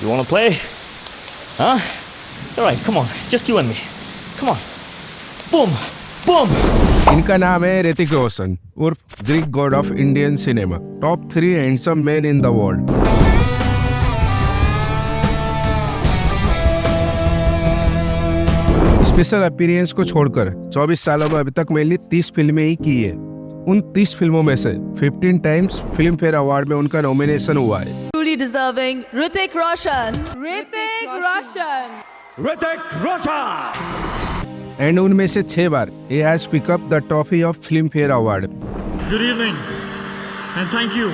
You wanna play? Huh? Alright, come on. Just you and me. Come on. Boom! Boom! इनका नाम है ऋतिक रोशन उर्फ Greek God of Indian cinema. Top 3 handsome man in the world. Special appearance को छोड़कर 24 सालों में अभी तक मैंने 30 फिल्में ही की है। उन 30 फिल्मों में से 15 टाइम्स फिल्म फेयर अवार्ड में उनका नॉमिनेशन हुआ है। Truly deserving Hrithik Roshan. And उनमें से 6 बार he has picked up the trophy of film fair award. Good evening and thank you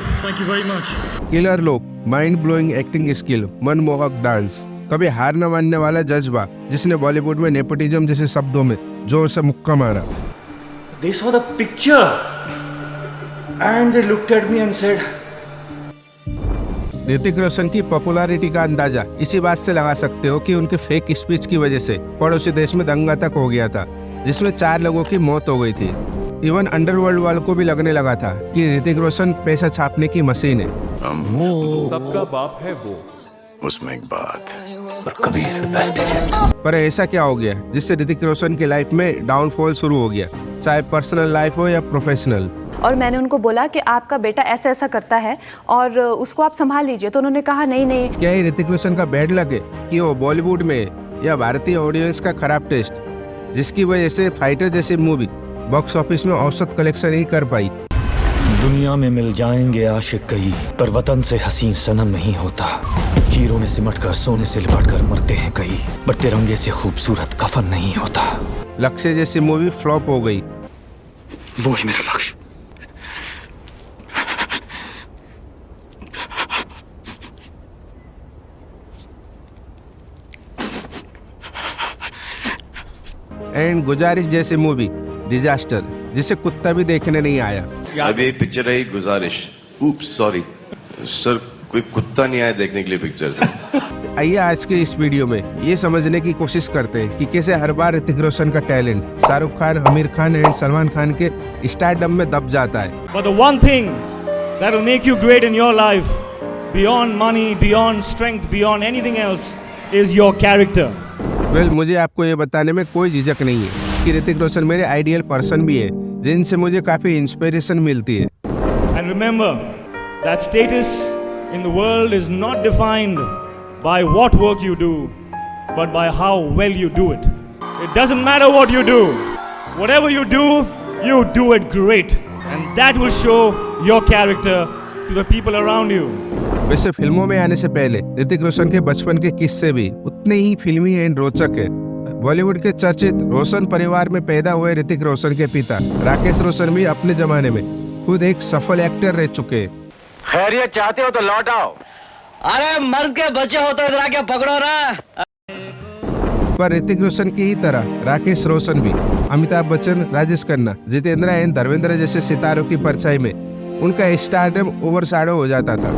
very much. Killer look, mind blowing acting skill, मनमोहक dance, कभी हार न मानने वाला जज्बा जिसने बॉलीवुड में नेपोटिज्म जैसे शब्दों में जोर से मुक्का मारा। They saw the picture and they looked at me and said, Hrithik Roshan की पॉपुलैरिटी का अंदाजा इसी बात से लगा सकते हो कि उनके फेक स्पीच की वजह से पड़ोसी देश में दंगा तक हो गया था, जिसमें 4 लोगों की मौत हो गई थी। इवन अंडरवर्ल्ड वालों को भी लगने लगा था कि ऋतिक रोशन पैसा छापने की मशीन है। सबका बाप है वो, उसमें एक बात, पर ऐसा क्या हो गया जिससे ऋतिक रोशन की लाइफ में डाउनफॉल शुरू हो गया, चाहे पर्सनल लाइफ हो या प्रोफेशनल। और मैंने उनको बोला कि आपका बेटा ऐसा ऐसा करता है और उसको आप संभाल लीजिए, तो उन्होंने कहा नहीं। क्या ये ऋतिक रोशन का बैड लक है कि वो बॉलीवुड में या भारतीय ऑडियंस का खराब टेस्ट, जिसकी वजह से फाइटर जैसी मूवी बॉक्स ऑफिस में औसत कलेक्शन ही कर पाई। दुनिया में मिल जाएंगे आशिक कई, पर वतन से हसीन सनम नहीं होता। हीरो ने सिमट कर सोने से लिपट कर मरते हैं कई, पर तिरंगे से खूबसूरत कफन नहीं होता। लक्ष्य जैसी मूवी फ्लॉप हो गई। वो ही मेरा लक्ष्य। एंड गुजारिश जैसी मूवी डिजास्टर, जिसे कुत्ता भी देखने नहीं आया। अभी पिक्चर है गुजारिश। Oops, सॉरी सर, कोई कुत्ता नहीं आया देखने के लिए पिक्चर से। आइए आज के इस वीडियो में ये समझने की कोशिश करते हैं कि कैसे हर बार ऋतिक रोशन का टैलेंट शाहरुख खान, आमिर खान एंड सलमान खान के स्टारडम में दब जाता है। But the one thing that will make you great in your life, beyond money, beyond strength, beyond anything else, is your character. Well, मुझे आपको ये बताने में कोई झिझक नहीं है कि ऋतिक रोशन मेरे आइडियल पर्सन भी है, जिनसे मुझे काफी इंस्पिरेशन मिलती है। And remember that status in the world is not defined by what work you do, but by how well you do it. It doesn't matter what you do. Whatever you do it great. And that will show your character to the people around you. वैसे फिल्मों में आने से पहले ऋतिक रोशन के बचपन के किस्से भी उतने ही फिल्मी एंड रोचक है। बॉलीवुड के चर्चित रोशन परिवार में पैदा हुए ऋतिक रोशन के पिता राकेश रोशन भी अपने जमाने में खुद एक सफल एक्टर रह चुके हैं। खैरियत चाहते हो तो लौट आओ। अरे मर्द के बच्चे हो तो इधर आके पकड़ो ना। पर ऋतिक रोशन की ही तरह राकेश रोशन भी अमिताभ बच्चन, राजेश खन्ना, जितेंद्र एंड धर्मेंद्र जैसे सितारों की परछाई में उनका स्टारडम ओवरशैडो हो जाता था।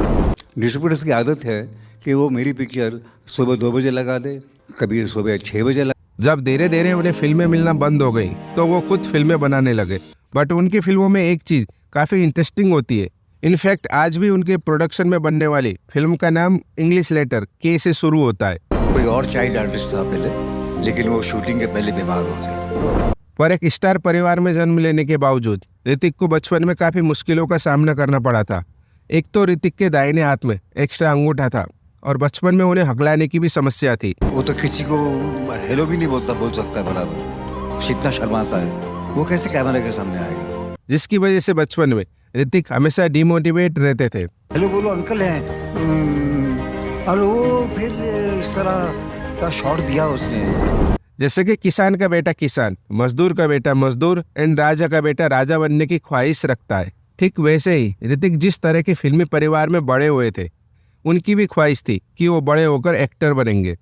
डिस्ट्रीब्यूटर्स की आदत है कि वो मेरी पिक्चर सुबह 2 बजे लगा दे, कभी सुबह 6 बजे। जब धीरे धीरे उन्हें फिल्में मिलना बंद हो गई तो वो खुद फिल्में बनाने लगे। बट उनकी फिल्मों में एक चीज काफी इंटरेस्टिंग होती है। इनफैक्ट आज भी उनके प्रोडक्शन में बनने वाली फिल्म का नाम इंग्लिश लेटर के से शुरू होता है। कोई और चाइल्ड आर्टिस्ट था पहले, लेकिन वो शूटिंग के पहले बीमार हो गया। पर एक स्टार परिवार में जन्म लेने के बावजूद ऋतिक को बचपन में काफी मुश्किलों का सामना करना पड़ा था। एक तो ऋतिक के दाहिने हाथ में एक्स्ट्रा अंगूठा था और बचपन में उन्हें हकलाने की भी समस्या थी। वो तो किसी को हेलो भी नहीं बोल सकता है बराबर, इतना शर्माता है। वो कैसे कैमरे के सामने आएगा? जिसकी वजह से बचपन में ऋतिक हमेशा डिमोटिवेट रहते थे। हेलो बोलो अंकल हैं, और वो फिर इस तरह का शॉट दिया उसने। जैसे कि किसान का बेटा किसान, मजदूर का बेटा मजदूर एंड राजा का बेटा राजा बनने की ख्वाहिश रखता है, ठीक वैसे ही ऋतिक जिस तरह के फिल्मी परिवार में बड़े हुए थे, उनकी भी ख्वाहिश थी कि वो बड़े होकर एक्टर बनेंगे।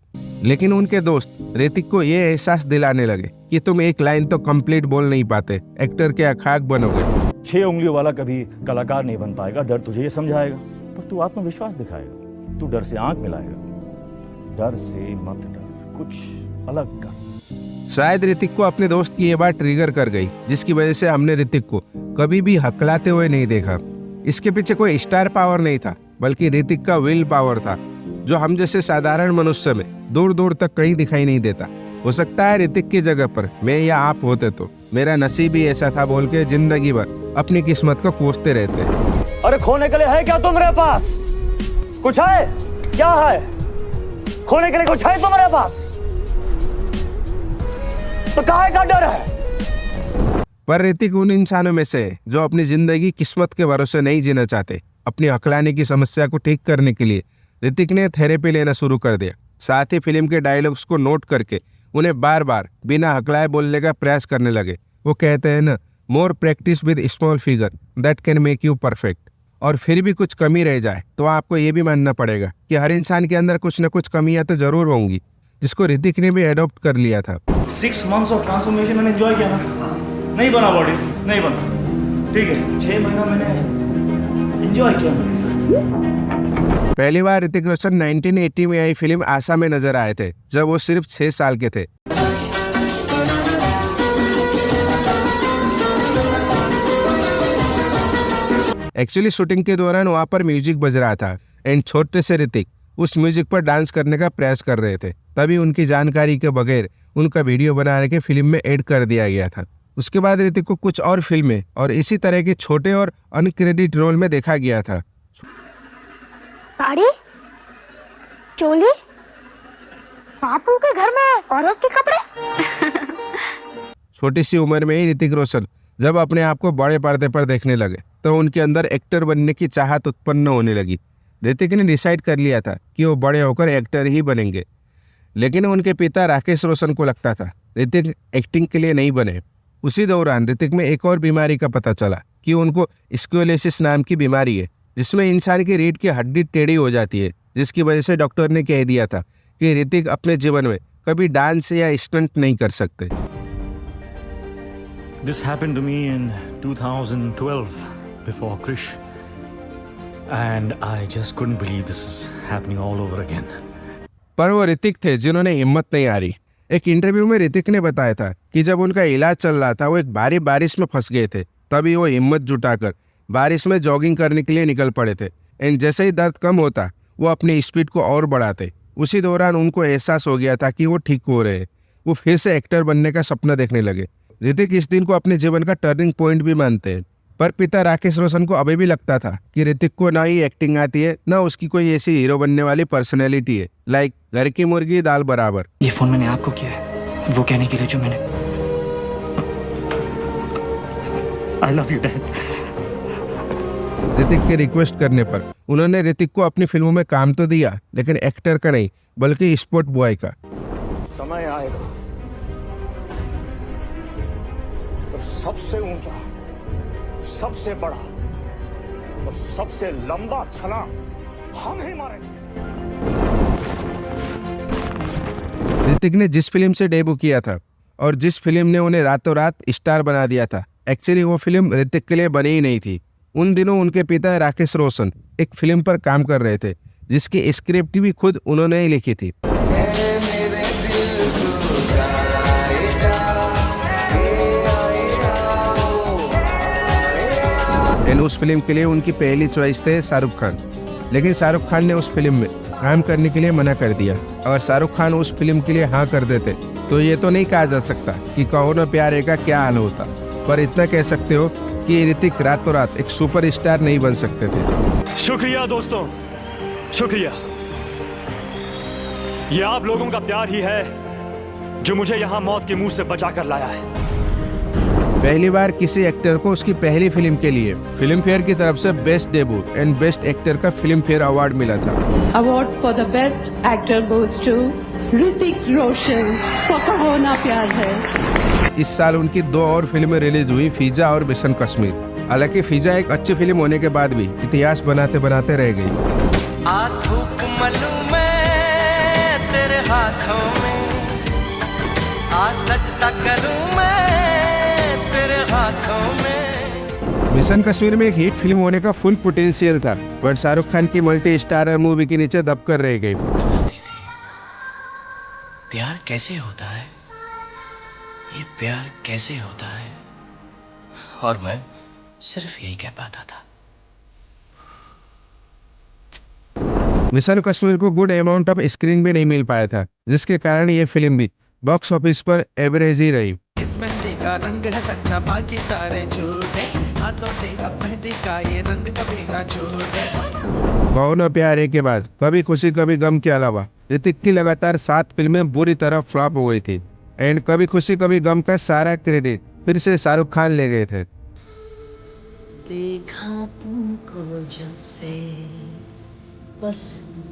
लेकिन उनके दोस्त ऋतिक को ये एहसास दिलाने लगे कि तुम एक लाइन तो कंप्लीट बोल नहीं पाते, एक्टर क्या खाक बनोगे। 6 उंगलियों वाला कभी कलाकार नहीं बन पाएगा। डर तुझे ये समझाएगा, पर तू आत्मविश्वास दिखाएगा। तू डर से आंख मिलाएगा। डर से मत डर, कुछ अलग कर। शायद ऋतिक को अपने दोस्त की ये बात ट्रिगर कर गई, जिसकी वजह से हमने ऋतिक को कभी भी हकलाते हुए नहीं देखा। इसके पीछे कोई स्टार पावर नहीं था, बल्कि ऋतिक का विल पावर था। जो हम जैसे साधारण मनुष्य में दूर दूर तक कहीं दिखाई नहीं देता। हो सकता है ऋतिक की जगह पर मैं या आप होते तो मेरा नसीब ही ऐसा था बोल के जिंदगी भर अपनी किस्मत को कोसते रहते। अरे खोने के लिए है क्या तुम्हारे पास? कुछ है? क्या है? खोने के लिए कुछ है तुम्हारे पास? तो काहे का डर है? पर ऋतिक उन इंसानों में से है जो अपनी जिंदगी किस्मत के भरोसे नहीं जीना चाहते। अपनी अकलाने की समस्या को ठीक करने के लिए ऋतिक ने थेरेपी लेना शुरू कर दिया। साथ ही फिल्म के डायलॉग्स को नोट करके उन्हें बार बार बिना हकलाए बोलने का प्रयास करने लगे। वो कहते हैं ना, more practice with small figure that can make you perfect. और फिर भी कुछ कमी रह जाए तो आपको ये भी मानना पड़ेगा कि हर इंसान के अंदर कुछ न कुछ कमियां तो जरूर होंगी, जिसको ऋतिक ने भी अडॉप्ट कर लिया था। 6 months ऑफ ट्रांसफॉर्मेशन मैंने एंजॉय किया ना, नहीं बना बॉडी, नहीं बना, ठीक है। 6 महीना मैंने एंजॉय किया। पहली बार ऋतिक रोशन 1980 में आई फिल्म आशा में नजर आए थे जब वो सिर्फ 6 साल के थे। एक्चुअली शूटिंग के दौरान वहां पर म्यूजिक बज रहा था एंड छोटे से ऋतिक उस म्यूजिक पर डांस करने का प्रयास कर रहे थे। तभी उनकी जानकारी के बगैर उनका वीडियो बना के फिल्म में ऐड कर दिया गया था। उसके बाद ऋतिक को कुछ और फिल्में और इसी तरह के छोटे और अनक्रेडिट रोल में देखा गया था। साड़ी, चोली, बापू के घर में औरत के कपड़े। छोटी सी उम्र में ही ऋतिक रोशन जब अपने आप को बड़े पर्दे पर देखने लगे तो उनके अंदर एक्टर बनने की चाहत उत्पन्न होने लगी। ऋतिक ने डिसाइड कर लिया था कि वो बड़े होकर एक्टर ही बनेंगे, लेकिन उनके पिता राकेश रोशन को लगता था ऋतिक एक्टिंग के लिए नहीं बने। उसी दौरान ऋतिक में एक और बीमारी का पता चला कि उनको स्क्लेरोसिस नाम की बीमारी है, जिसमें इंसान की रीढ़ की हड्डी टेढ़ी हो जाती है, जिसकी वजह से डॉक्टर ने कह दिया था कि ऋतिक अपने जीवन में कभी डांस या स्टंट नहीं कर सकते। This happened to me in 2012 before Krish, and I just couldn't believe this is happening all over again. पर वो ऋतिक थे जिन्होंने हिम्मत नहीं हारी। एक इंटरव्यू में ऋतिक ने बताया था कि जब उनका इलाज चल रहा था वो एक भारी बारिश में फंस गए थे। तभी वो हिम्मत जुटाकर बारिश में जॉगिंग करने के लिए निकल पड़े थे एंड जैसे ही दर्द कम होता वो अपनी स्पीड को और बढ़ाते। उसी दौरान उनको एहसास हो गया था कि वो ठीक हो रहे हैं। वो फिर से एक्टर बनने का सपना देखने लगे। ऋतिक इस दिन को अपने जीवन का टर्निंग पॉइंट भी मानते हैं। पर पिता राकेश रोशन को अभी भी लगता था कि ऋतिक को ना ही एक्टिंग आती है, ना उसकी कोई ऐसी हीरो बनने वाली पर्सनैलिटी है। लाइक घर की मुर्गी दाल बराबर। ये फोन मैंने आपको किया है वो कहने के लिए जो मैंने I love you dad. Hrithik के रिक्वेस्ट करने पर उन्होंने ऋतिक को अपनी फिल्मों में काम तो दिया, लेकिन एक्टर का नहीं बल्कि स्पोर्ट बॉय का। समय आएगा तो सबसे ऊंचा, सबसे बड़ा और सबसे लंबा छलांग हम ही मारेंगे। ऋतिक ने जिस फिल्म से डेब्यू किया था और जिस फिल्म ने उन्हें रातों रात स्टार बना दिया था, एक्चुअली वो फिल्म ऋतिक के लिए बनी ही नहीं थी। उन दिनों उनके पिता राकेश रोशन एक फिल्म पर काम कर रहे थे जिसकी स्क्रिप्ट भी खुद उन्होंने ही लिखी थी। एंड उस फिल्म के लिए उनकी पहली चॉइस थे शाहरुख खान, लेकिन शाहरुख खान ने उस फिल्म में काम करने के लिए मना कर दिया। अगर शाहरुख खान उस फिल्म के लिए हाँ कर देते तो ये तो नहीं कहा जा सकता कि कहो न प्यारे का क्या हाल होता, पर इतना कह सकते हो कि ऋतिक रातों रात एक सुपरस्टार नहीं बन सकते थे। शुक्रिया दोस्तों, शुक्रिया। ये आप लोगों का प्यार ही है जो मुझे यहाँ मौत के मुंह से बचा कर लाया है। पहली बार किसी एक्टर को उसकी पहली फिल्म के लिए फिल्म फेयर की तरफ से best debut and best actor का फिल्म फेयर अवार्ड मिला था। Award for the best actor goes to Hrithik Roshan for Kaho Naa प्यार है। इस साल उनकी 2 और फिल्में रिलीज हुई, फीजा और मिशन कश्मीर। हालांकि फीजा एक अच्छी फिल्म होने के बाद भी इतिहास बनाते बनाते रह गई। तेरे हाथों में आ सजदा करूं मैं तेरे हाथों में। मिशन कश्मीर में एक हिट फिल्म होने का फुल पोटेंशियल था, पर शाहरुख खान की मल्टी स्टारर मूवी के नीचे दब कर रह गई। प्यार कैसे होता है, ये प्यार कैसे होता है, और मैं सिर्फ यही कह पाता था। मिशन कश्मीर को गुड अमाउंट ऑफ स्क्रीन भी नहीं मिल पाया था, जिसके कारण ये फिल्म भी बॉक्स ऑफिस पर एवरेज ही रही। इस मेहंदी का रंग है सच्चा, बाकी सारे झूठे, हाथों से अब मेहंदी का ये रंग कभी ना छूटे। कहो ना प्यार है के बाद कभी खुशी कभी गम के अलावा ऋतिक की लगातार 7 फिल्में बुरी तरह फ्लॉप हो गई थी एंड कभी खुशी कभी गम का सारा क्रेडिट फिर से शाहरुख खान ले गए थे। देखा तुमको जब से, बस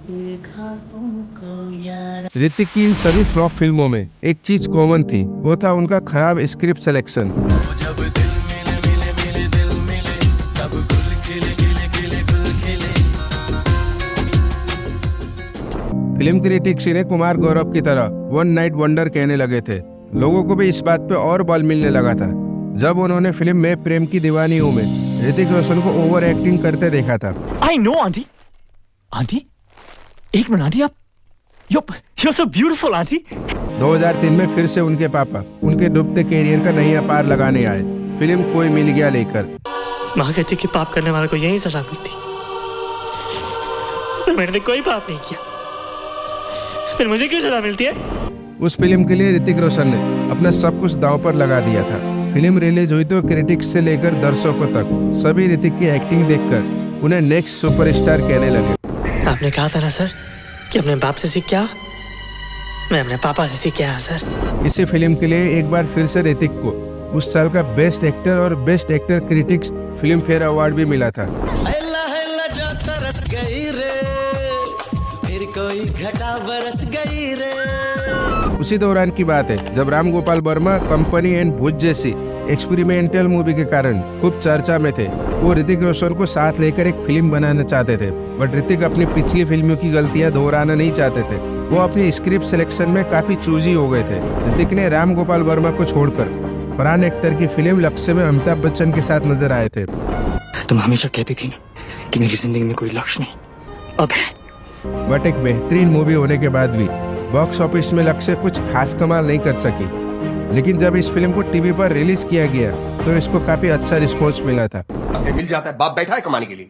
देखा तुमको यार। ऋतिक की इन सभी फ्लॉप फिल्मों में एक चीज कॉमन थी, वो था उनका खराब स्क्रिप्ट सिलेक्शन। फिल्म क्रिटिक्स इन्हें कुमार गौरव की तरह वन नाइट वंडर कहने लगे थे। लोगों को भी इस बात पे और बल मिलने लगा था जब उन्होंने फिल्म में प्रेम की दीवानी हूं में ऋतिक रोशन को ओवर एक्टिंग करते देखा था। I know, aunty. आंटी, एक मिनट आंटी, आप you're so beautiful, आंटी। 2003 में फिर से उनके पापा उनके डूबते कैरियर का नया पार लगाने आए फिल्म कोई मिल गया लेकर। माँ कहती कि पाप करने वाले को यही सजा मिलती, पर मैंने कोई पाप नहीं किया, फिर मुझे क्यों सजा मिलती है? उस फिल्म के लिए ऋतिक रोशन ने अपना सब कुछ दांव पर लगा दिया था। फिल्म रिलीज हुई तो क्रिटिक्स से लेकर दर्शकों तक सभी ऋतिक की एक्टिंग देखकर उन्हें नेक्स्ट सुपरस्टार कहने लगे। आपने कहा था ना सर कि अपने बाप से सीख क्या, मैं अपने पापा से सीख क्या सर। इसी फिल्म के लिए एक बार फिर से ऋतिक को उस साल का बेस्ट एक्टर और best actor critics film fair award भी मिला था। फिर कोई घटा बरस गई रे। उसी दौरान की बात है जब राम गोपाल वर्मा कंपनी एंड भूत जैसी एक्सपेरिमेंटल मूवी के कारण खूब चर्चा में थे। वो ऋतिक रोशन को साथ लेकर एक फिल्म बनाना चाहते थे, बट ऋतिक अपनी पिछली फिल्मों की गलतियां दोहराना नहीं चाहते थे। वो अपनी स्क्रिप्ट सिलेक्शन में काफी चूजी हो गए थे। ऋतिक ने राम गोपाल वर्मा को छोड़कर फरहान अख्तर की फिल्म लक्ष्य में अमिताभ बच्चन के साथ नजर आए थे। तुम हमेशा कहती थी ना कि मेरी जिंदगी में कोई लक्ष्य नहीं, अब है। बट एक बेहतरीन मूवी होने के बाद भी बॉक्स ऑफिस में लक्ष्य कुछ खास कमाल नहीं कर सकी। लेकिन जब इस फिल्म को टीवी पर रिलीज किया गया तो इसको काफी अच्छा रिस्पॉन्स मिला था। मिल जाता है, बाप बैठा है कमाने के लिए,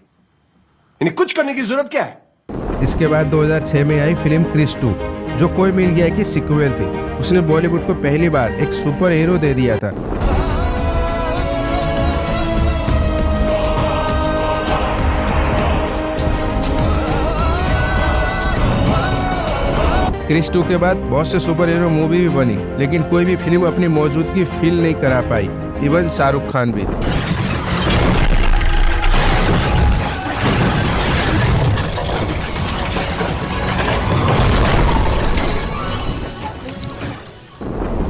इन्हें कुछ करने की जरूरत क्या है। इसके बाद 2006 में आई फिल्म क्रिस 2 जो कोई मिल गया की सिक्वल थी। उसने बॉलीवुड को पहली बार एक सुपर हीरो दे दिया था। क्रिस 2 के बाद बहुत से सुपर हीरो मूवी भी बनी, लेकिन कोई भी फिल्म अपनी मौजूदगी फील नहीं करा पाई, इवन शाहरुख खान भी।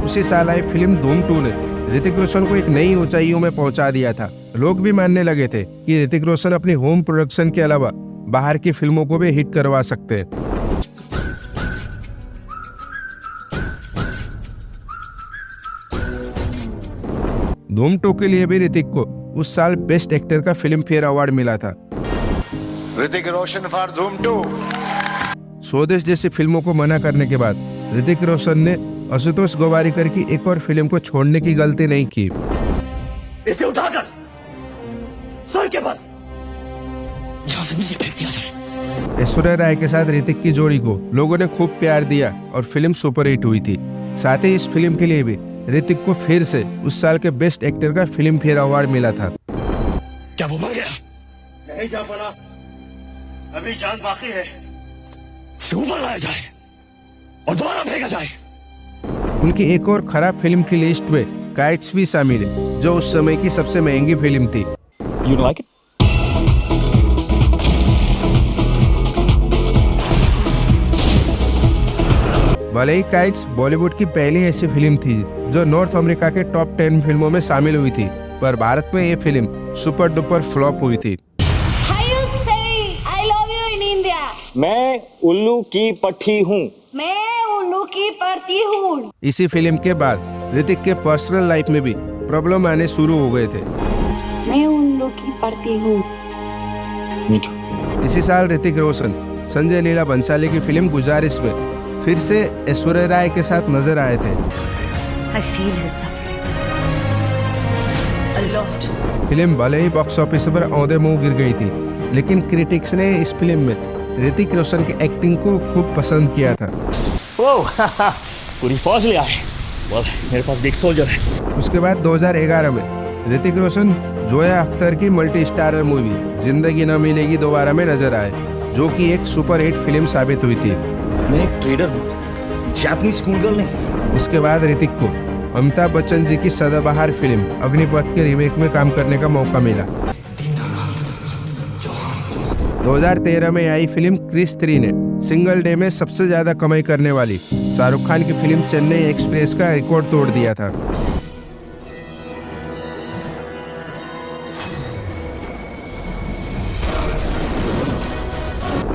उसी साल आई फिल्म धूम 2 ने ऋतिक रोशन को एक नई ऊंचाइयों में पहुंचा दिया था। लोग भी मानने लगे थे कि ऋतिक रोशन अपनी होम प्रोडक्शन के अलावा बाहर की फिल्मों को भी हिट करवा सकते हैं। धूम 2 के लिए भी ऋतिक को उस साल बेस्ट एक्टर का फिल्म फेयर अवार्ड मिला था। ऋतिक रोशन फॉर धूम 2। स्वदेश जैसी फिल्मों को मना करने के बाद ऋतिक रोशन ने आशुतोष गोवारिकर की एक और फिल्म को छोड़ने की गलती नहीं की। इसे उठाकर सर के बल जहां से मुझे फेंक दिया जाए। ऐश्वर्या राय के साथ ऋतिक की जोड़ी को लोगों ने खूब प्यार दिया और फिल्म सुपरहिट हुई थी। साथ ही इस फिल्म के लिए भी ऋतिक को फिर से उस साल के बेस्ट एक्टर का फिल्म फेयर अवार्ड मिला था। क्या वो मर गया? नहीं जा पाना, अभी जान बाकी है। ऊपर लाया जाए और दोबारा फेंका जाए। उनकी एक और खराब फिल्म की लिस्ट में काइट्स भी शामिल है, जो उस समय की सबसे महंगी फिल्म थी। You like it? भले ही काइट्स बॉलीवुड की पहली ऐसी फिल्म थी जो नॉर्थ अमेरिका के टॉप 10 फिल्मों में शामिल हुई थी, पर भारत में ये फिल्म सुपर डुपर फ्लॉप हुई थी। मैं उल्लू की पट्टी हूँ। मैं उल्लू की पट्टी हूँ। इसी फिल्म के बाद ऋतिक के पर्सनल लाइफ में भी प्रॉब्लम आने शुरू हो गए थे। मैं उल्लू की पट्टी हूँ। इसी साल ऋतिक रोशन संजय लीला बंसाली की फिल्म गुजारिश में फिर से ऐश्वर्या राय के साथ नजर आए थे। I feel his suffering a lot. Film भले ही बॉक्स ऑफिस पर औंधे मुंह गिर गई थी, लेकिन क्रिटिक्स ने इस फिल्म में ऋतिक रोशन की एक्टिंग को खूब पसंद किया था। पूरी फौज ले आए। Well, मेरे पास बिग सोल्जर है। उसके बाद 2011 में ऋतिक रोशन जोया अख्तर की मल्टी स्टारर मूवी जिंदगी न मिलेगी दोबारा में नजर आए, जो कि एक सुपर हिट फिल्म साबित हुई थी। मैं एक ट्रेडर हूँ, जापानीज स्कूल गर्ल नहीं। उसके बाद ऋतिक को अमिताभ बच्चन जी की सदाबहार फिल्म अग्निपथ के रीमेक में काम करने का मौका मिला। 2013 में आई फिल्म क्रिस 3 ने सिंगल डे में सबसे ज्यादा कमाई करने वाली शाहरुख खान की फिल्म चेन्नई एक्सप्रेस का रिकॉर्ड तोड़ दिया था।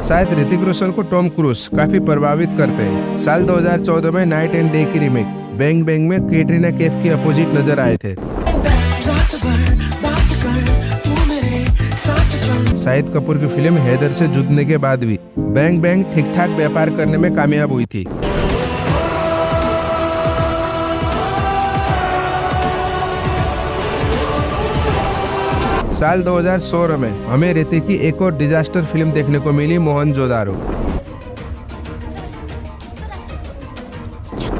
शायद ऋतिक रोशन को टॉम क्रूज काफी प्रभावित करते हैं। साल 2014 में नाइट एंड डे की रीमेक बैंग बैंग में कैटरीना कैफ के अपोजिट नजर आए थे। शाहिद कपूर की फिल्म हैदर से जुड़ने के बाद भी बैंग बैंग ठीक ठाक व्यापार करने में कामयाब हुई थी। साल 2016 में हमें ऋतिक की एक और डिजास्टर फिल्म देखने को मिली, मोहनजोदारो।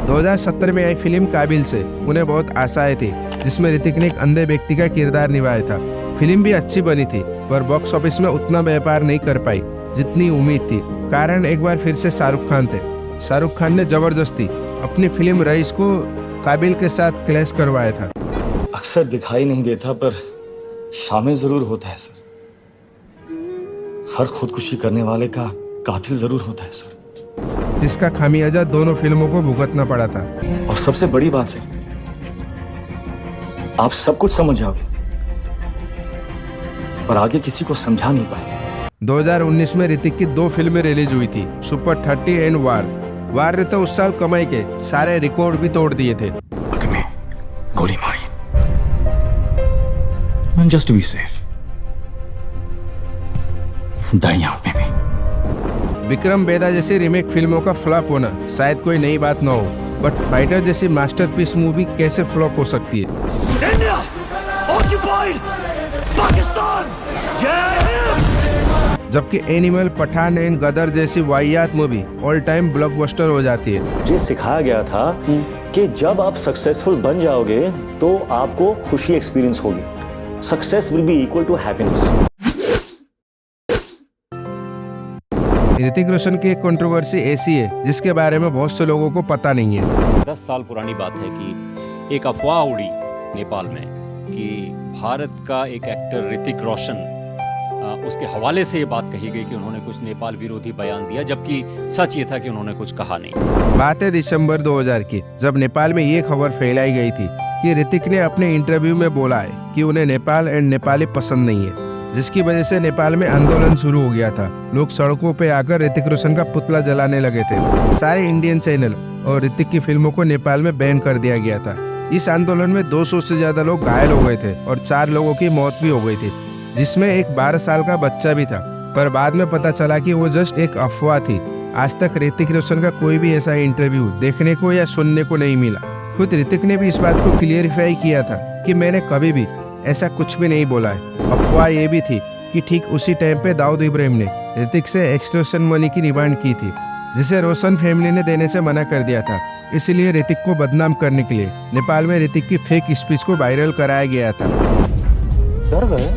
2017 में आई फिल्म काबिल से उन्हें बहुत आशाएं थी, जिसमें ऋतिक ने एक अंधे व्यक्ति का किरदार निभाया था। फिल्म भी अच्छी बनी थी, पर बॉक्स ऑफिस में उतना व्यापार नहीं कर पाई जितनी उम्मीद थी। कारण एक बार फिर से शाहरुख खान थे। शाहरुख खान ने जबरदस्ती अपनी फिल्म रईस को काबिल के साथ क्लैश करवाया था। अक्सर दिखाई नहीं देता पर शामिल जरूर होता है सर। हर खुदकुशी करने वाले का कातिल जरूर होता है सर, जिसका खामियाजा दोनों फिल्मों को भुगतना पड़ा था। और सबसे बड़ी बात सर, आप सब कुछ समझ जाओगे पर आगे किसी को समझा नहीं पाए। 2019 में ऋतिक की 2 फिल्में रिलीज हुई थी, सुपर 30 एंड वार ने तो उस साल कमाई के सारे रिकॉर्ड भी तोड़ दिए थे। गोली मारी just to be safe. दाईं आंख में भी। विक्रम बेदा जैसी रीमेक फिल्मों का फ्लॉप होना शायद कोई नई बात न हो, बट फाइटर जैसी मास्टरपीस मूवी कैसे फ्लॉप हो सकती है? इंडिया ऑक्युपाइड पाकिस्तान, जबकि एनिमल, पठान एंड गदर जैसी वाहियात मूवी ऑल टाइम ब्लॉकबस्टर हो जाती है। मुझे सिखाया गया था कि जब आप सक्सेसफुल बन जाओगे तो आपको खुशी एक्सपीरियंस होगी। Success will be equal to happiness. Hrithik Roshan की एक कंट्रोवर्सी ऐसी है जिसके बारे में बहुत से लोगों को पता नहीं है। 10 साल पुरानी बात है कि एक अफवाह उड़ी नेपाल में कि भारत का एक एक्टर ऋतिक रोशन, उसके हवाले से ये बात कही गई कि उन्होंने कुछ नेपाल विरोधी बयान दिया, जबकि सच ये था कि उन्होंने कुछ कहा नहीं। बात है दिसंबर 2000 की, जब नेपाल में ये खबर फैलाई गई थी कि ऋतिक ने अपने इंटरव्यू में बोला है कि उन्हें नेपाल एंड नेपाली पसंद नहीं है, जिसकी वजह से नेपाल में आंदोलन शुरू हो गया था। लोग सड़कों पे आकर ऋतिक रोशन का पुतला जलाने लगे थे। सारे इंडियन चैनल और ऋतिक की फिल्मों को नेपाल में बैन कर दिया गया था। इस आंदोलन में 200 से ज्यादा लोग घायल हो गए थे और 4 लोगों की मौत भी हो गई थी, जिसमें एक 12 साल का बच्चा भी था। पर बाद में पता चला कि वो जस्ट एक अफवाह थी। आज तक ऋतिक रोशन का कोई भी ऐसा इंटरव्यू देखने को या सुनने को नहीं मिला। खुद ऋतिक ने भी इस बात को क्लियरिफाई किया था कि मैंने कभी भी ऐसा कुछ भी नहीं बोला है। अफवाह ये भी थी कि ठीक उसी टाइम पे दाऊद इब्राहिम ने ऋतिक से एक्सटॉर्शन मनी की डिमांड की थी, जिसे रोशन फैमिली ने देने से मना कर दिया था। इसलिए ऋतिक को बदनाम करने के लिए नेपाल में ऋतिक की फेक स्पीच को वायरल कराया गया था। डर गए?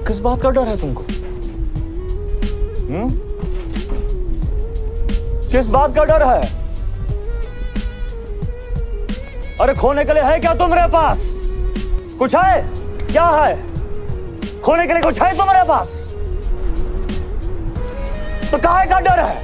किस बात का डर है तुमको? किस बात का डर है? अरे खोने के लिए है क्या तुम्हारे पास? कुछ है? क्या है? खोने के लिए कुछ है तुम्हारे पास? तो काहे का डर है?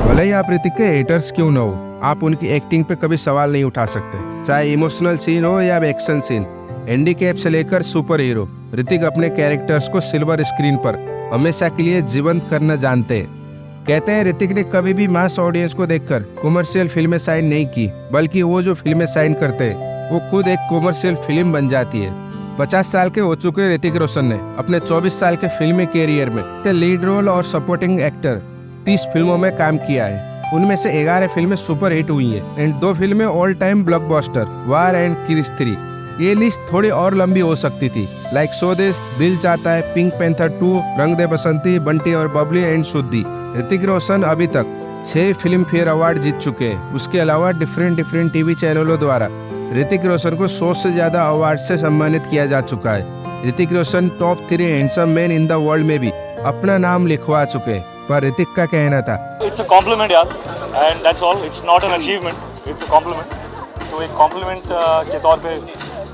भले ही आप ऋतिक के हेटर्स क्यों न हो, आप उनकी एक्टिंग पे कभी सवाल नहीं उठा सकते। चाहे इमोशनल सीन हो या एक्शन सीन, हैंडीकैप से लेकर सुपर हीरो, ऋतिक अपने कैरेक्टर्स को सिल्वर स्क्रीन पर हमेशा के लिए जीवंत करना जानते हैं। कहते हैं ऋतिक ने कभी भी मास ऑडियंस को देखकर कॉमर्शियल फिल्में साइन नहीं की, बल्कि वो जो फिल्में साइन करते हैं वो खुद एक कॉमर्शियल फिल्म बन जाती है। 50 साल के हो चुके ऋतिक रोशन ने अपने 24 साल के फिल्मी कैरियर में लीड रोल और सपोर्टिंग एक्टर 30 फिल्मों में काम किया है। उनमें से 11 फिल्में सुपर हिट हुई हैं एंड 2 फिल्में all time blockbuster, War and Krrish 3। ये लिस्ट थोड़ी और लंबी हो सकती थी, लाइक स्वदेश, दिल चाहता है, पिंक पैंथर 2, रंग दे बसंती, बंटी और बबली एंड शुद्धि। ऋतिक रोशन अभी तक 6 फिल्म फेयर अवार्ड जीत चुके हैं। उसके अलावा डिफरेंट टीवी चैनलों द्वारा ऋतिक रोशन को 100 से ज्यादा अवार्ड से सम्मानित किया जा चुका है। Hrithik Roshan top 3 handsome man in the world में भी अपना नाम लिखवा चुके हैं। पर ऋतिक का कहना था, इट्स अ कॉम्प्लीमेंट यार, and that's all, it's not an achievement, it's a compliment. तो एक कॉम्प्लीमेंट के तौर पे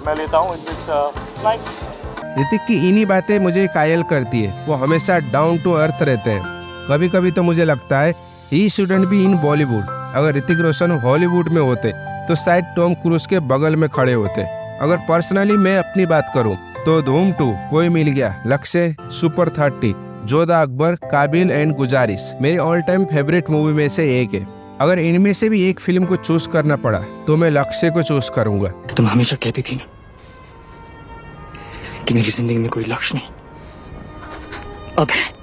मैं लेता हूँ, इट्स नाइस। ऋतिक की इन्हीं बातें मुझे कायल करती है। वो हमेशा डाउन टू अर्थ रहते हैं। कभी कभी तो मुझे लगता है he shouldn't be in Bollywood. अगर ऋतिक रोशन हॉलीवुड में होते तो शायद टॉम क्रूज के बगल में खड़े होते। अगर पर्सनली मैं अपनी बात करूं तो धूम 2, कोई मिल गया, लक्ष्य, सुपर 30, जोधा अकबर, काबिल एंड गुजारिश मेरी ऑल टाइम फेवरेट मूवी में से एक है। अगर इनमें से भी एक फिल्म को चूज करना पड़ा तो मैं लक्ष्य को चूज करूंगा। तुम हमेशा कहती थी ना कि मेरी जिंदगी में कोई लक्ष्य नहीं, अब है।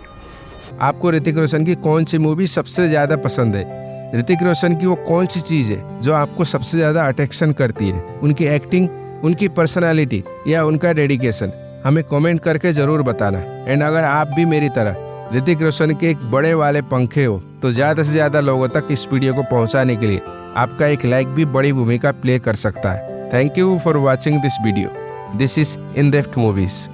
आपको ऋतिक रोशन की कौन सी मूवी सबसे ज्यादा पसंद है? ऋतिक रोशन की वो कौन सी चीज है जो आपको सबसे ज्यादा अट्रैक्शन करती है? उनकी एक्टिंग, उनकी पर्सनालिटी या उनका डेडिकेशन? हमें कमेंट करके जरूर बताना। एंड अगर आप भी मेरी तरह ऋतिक रोशन के एक बड़े वाले पंखे हो तो ज्यादा से ज्यादा लोगों तक इस वीडियो को पहुंचाने के लिए आपका एक लाइक भी बड़ी भूमिका प्ले कर सकता है। Thank you for watching this video. This is in depth movies.